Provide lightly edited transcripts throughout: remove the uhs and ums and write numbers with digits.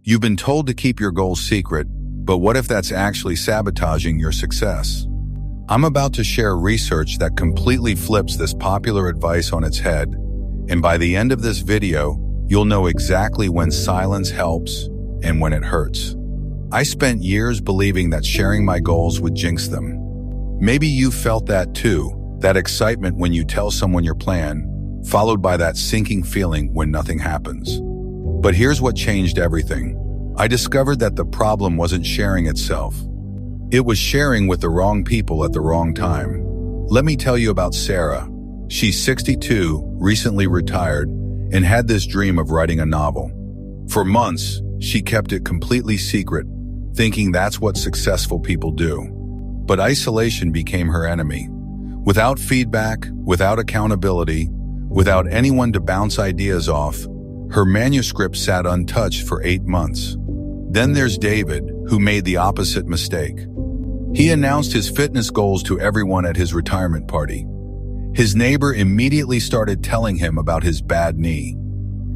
You've been told to keep your goals secret, but what if that's actually sabotaging your success? I'm about to share research that completely flips this popular advice on its head, and by the end of this video, you'll know exactly when silence helps and when it hurts. I spent years believing that sharing my goals would jinx them. Maybe you felt that too, that excitement when you tell someone your plan, followed by that sinking feeling when nothing happens. But here's what changed everything. I discovered that the problem wasn't sharing itself. It was sharing with the wrong people at the wrong time. Let me tell you about Sarah. She's 62, recently retired, and had this dream of writing a novel. For months, she kept it completely secret, thinking that's what successful people do. But isolation became her enemy. Without feedback, without accountability, without anyone to bounce ideas off, her manuscript sat untouched for 8 months. Then there's David, who made the opposite mistake. He announced his fitness goals to everyone at his retirement party. His neighbor immediately started telling him about his bad knee.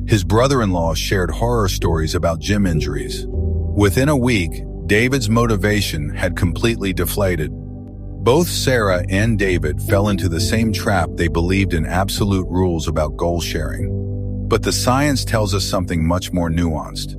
His brother-in-law shared horror stories about gym injuries. Within a week, David's motivation had completely deflated. Both Sarah and David fell into the same trap. They believed in absolute rules about goal sharing. But the science tells us something much more nuanced.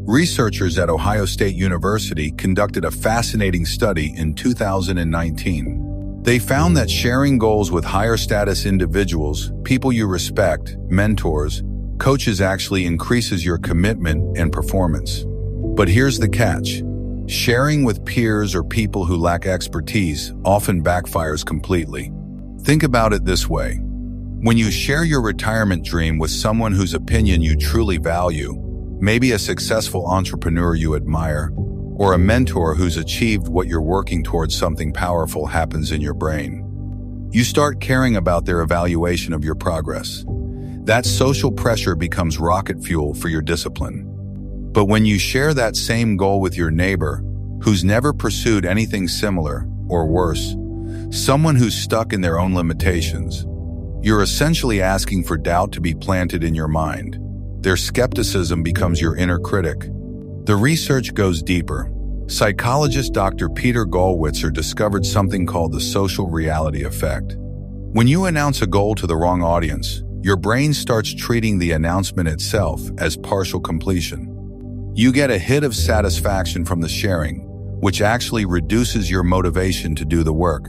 Researchers at Ohio State University conducted a fascinating study in 2019. They found that sharing goals with higher status individuals, people you respect, mentors, coaches actually increases your commitment and performance. But here's the catch. Sharing with peers or people who lack expertise often backfires completely. Think about it this way. When you share your retirement dream with someone whose opinion you truly value, maybe a successful entrepreneur you admire, or a mentor who's achieved what you're working towards, something powerful happens in your brain. You start caring about their evaluation of your progress. That social pressure becomes rocket fuel for your discipline. But when you share that same goal with your neighbor, who's never pursued anything similar, or worse, someone who's stuck in their own limitations, you're essentially asking for doubt to be planted in your mind. Their skepticism becomes your inner critic. The research goes deeper. Psychologist Dr. Peter Gollwitzer discovered something called the social reality effect. When you announce a goal to the wrong audience, your brain starts treating the announcement itself as partial completion. You get a hit of satisfaction from the sharing, which actually reduces your motivation to do the work.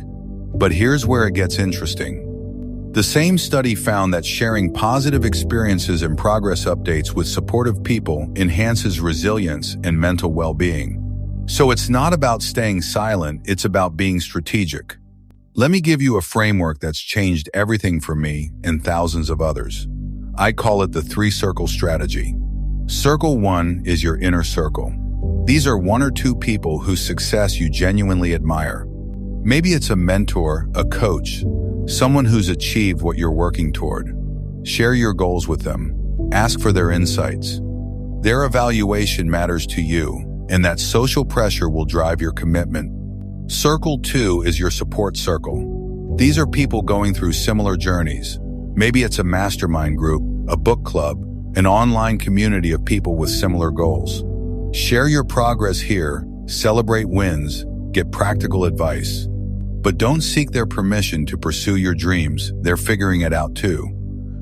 But here's where it gets interesting. The same study found that sharing positive experiences and progress updates with supportive people enhances resilience and mental well-being. So it's not about staying silent, it's about being strategic. Let me give you a framework that's changed everything for me and thousands of others. I call it the 3-circle strategy. Circle 1 is your inner circle. These are 1 or 2 people whose success you genuinely admire. Maybe it's a mentor, a coach, someone who's achieved what you're working toward. Share your goals with them. Ask for their insights. Their evaluation matters to you, and that social pressure will drive your commitment. Circle 2 is your support circle. These are people going through similar journeys. Maybe it's a mastermind group, a book club, an online community of people with similar goals. Share your progress here, celebrate wins, get practical advice. But don't seek their permission to pursue your dreams. They're figuring it out too.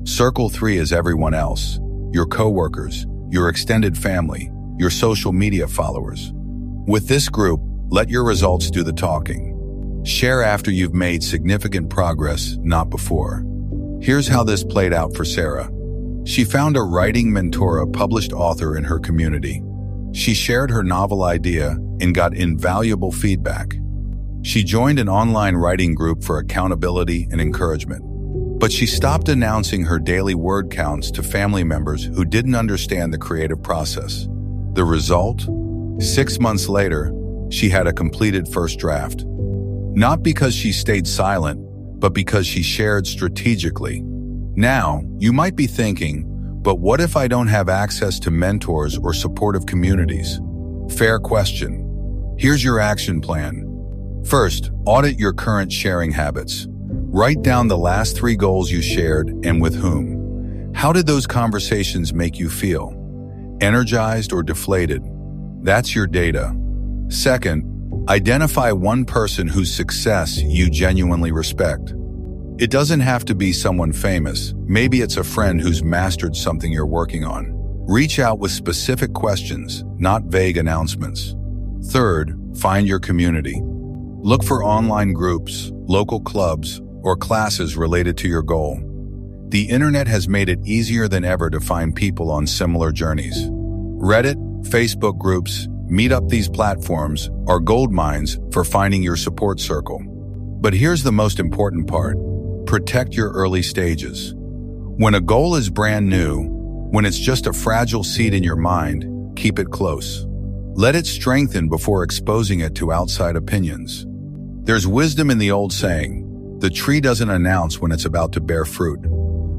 Circle 3 is everyone else. Your coworkers, your extended family, your social media followers. With this group, let your results do the talking. Share after you've made significant progress, not before. Here's how this played out for Sarah. She found a writing mentor, a published author in her community. She shared her novel idea and got invaluable feedback. She joined an online writing group for accountability and encouragement. But she stopped announcing her daily word counts to family members who didn't understand the creative process. The result? 6 months later, she had a completed first draft. Not because she stayed silent, but because she shared strategically. Now, you might be thinking, but what if I don't have access to mentors or supportive communities? Fair question. Here's your action plan. First, audit your current sharing habits. Write down the last 3 goals you shared and with whom. How did those conversations make you feel? energized, or deflated. That's your data. Second, identify one person whose success you genuinely respect. It doesn't have to be someone famous. Maybe it's a friend who's mastered something you're working on. Reach out with specific questions, not vague announcements. Third, find your community. Look for online groups, local clubs, or classes related to your goal. The internet has made it easier than ever to find people on similar journeys. Reddit, Facebook groups, Meetup, these platforms are gold mines for finding your support circle. But here's the most important part. Protect your early stages. When a goal is brand new, when it's just a fragile seed in your mind, keep it close. Let it strengthen before exposing it to outside opinions. There's wisdom in the old saying, the tree doesn't announce when it's about to bear fruit.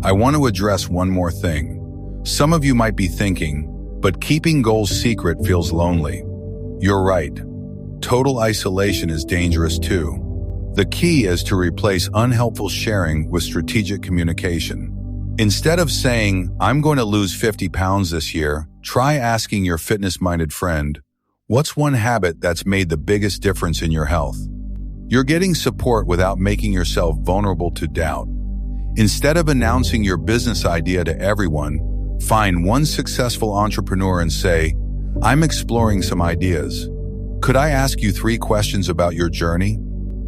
I want to address one more thing. Some of you might be thinking, but keeping goals secret feels lonely. You're right. Total isolation is dangerous too. The key is to replace unhelpful sharing with strategic communication. Instead of saying, I'm going to lose 50 pounds this year, try asking your fitness-minded friend, what's one habit that's made the biggest difference in your health? You're getting support without making yourself vulnerable to doubt. Instead of announcing your business idea to everyone, find one successful entrepreneur and say, I'm exploring some ideas. Could I ask you 3 questions about your journey?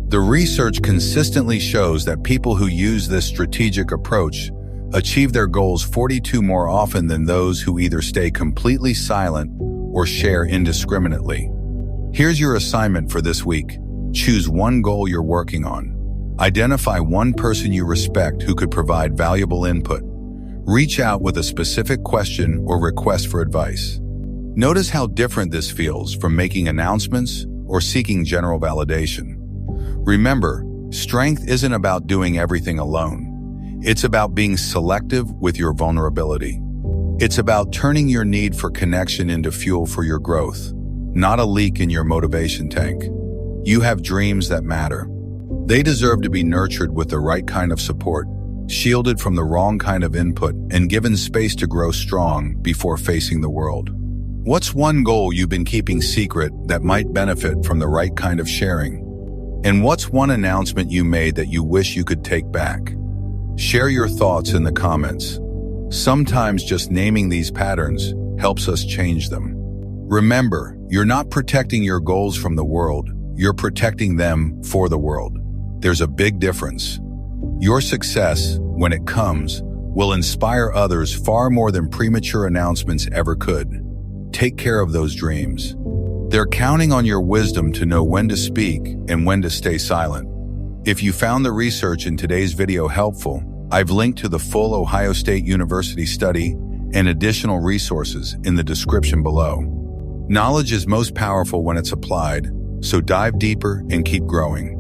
The research consistently shows that people who use this strategic approach achieve their goals 42 more often than those who either stay completely silent or share indiscriminately. Here's your assignment for this week. Choose one goal you're working on. Identify one person you respect who could provide valuable input. Reach out with a specific question or request for advice. Notice how different this feels from making announcements or seeking general validation. Remember, strength isn't about doing everything alone. It's about being selective with your vulnerability. It's about turning your need for connection into fuel for your growth, not a leak in your motivation tank. You have dreams that matter. They deserve to be nurtured with the right kind of support, shielded from the wrong kind of input, and given space to grow strong before facing the world. What's one goal you've been keeping secret that might benefit from the right kind of sharing? And what's one announcement you made that you wish you could take back? Share your thoughts in the comments. Sometimes just naming these patterns helps us change them. Remember, you're not protecting your goals from the world, you're protecting them for the world. There's a big difference. Your success, when it comes, will inspire others far more than premature announcements ever could. Take care of those dreams. They're counting on your wisdom to know when to speak and when to stay silent. If you found the research in today's video helpful, I've linked to the full Ohio State University study and additional resources in the description below. Knowledge is most powerful when it's applied, so dive deeper and keep growing.